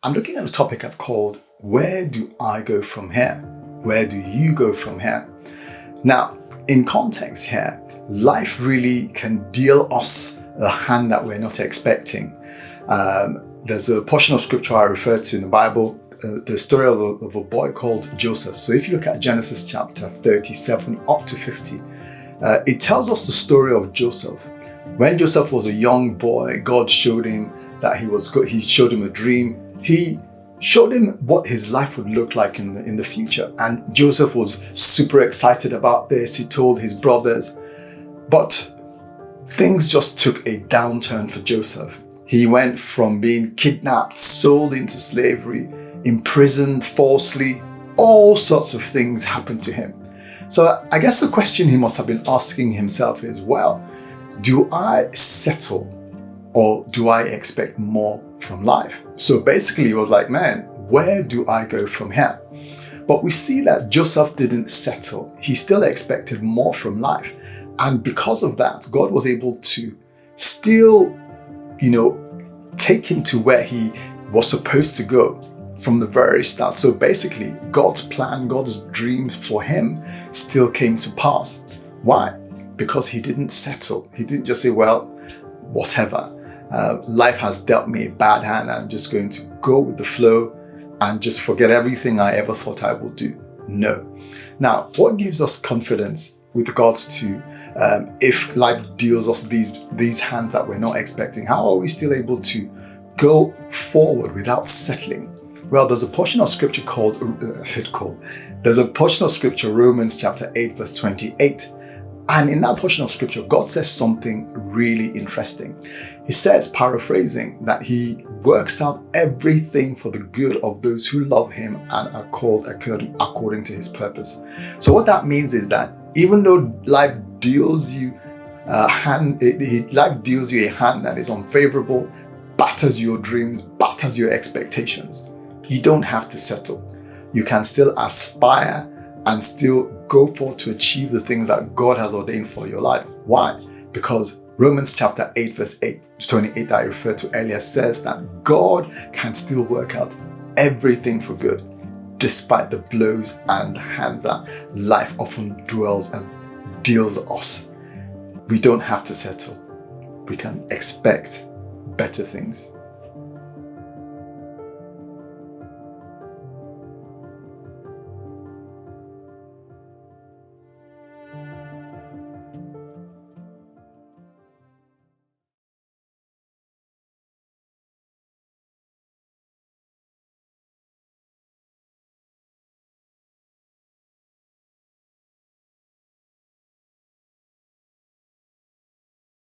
I'm looking at a topic I've called, Where Do I Go From Here? Where do you go from here? Now, in context here, life really can deal us a hand that we're not expecting. There's a portion of scripture I refer to in the Bible, the story of a boy called Joseph. So if you look at Genesis chapter 37 up to 50, it tells us the story of Joseph. When Joseph was a young boy, God showed him that he was good. He showed him a dream. He showed him what his life would look like in the future. And Joseph was super excited about this. He told his brothers. But things just took a downturn for Joseph. He went from being kidnapped, sold into slavery, imprisoned falsely. All sorts of things happened to him. So I guess the question he must have been asking himself is, well, do I settle or do I expect more from life? So basically he was like, man, where do I go from here? But we see that Joseph didn't settle. He still expected more from life. And because of that, God was able to still, take him to where he was supposed to go from the very start. So basically, God's plan, God's dream for him still came to pass. Why? Because he didn't settle. He didn't just say, well, whatever. Life has dealt me a bad hand. I'm just going to go with the flow and just forget everything I ever thought I would do. No. Now, what gives us confidence with regards to if life deals us these hands that we're not expecting? How are we still able to go forward without settling? Well, there's a portion of scripture there's a portion of scripture, Romans chapter 8, verse 28. And in that portion of scripture, God says something really interesting. He says, paraphrasing, that he works out everything for the good of those who love him and are called according to his purpose. So what that means is that even though life deals you a hand that is unfavorable, batters your dreams, batters your expectations, you don't have to settle. You can still aspire and still go forth to achieve the things that God has ordained for your life. Why? Because Romans chapter 8 verse 28 that I referred to earlier says that God can still work out everything for good, despite the blows and hands that life often dwells and deals us. We don't have to settle. We can expect better things.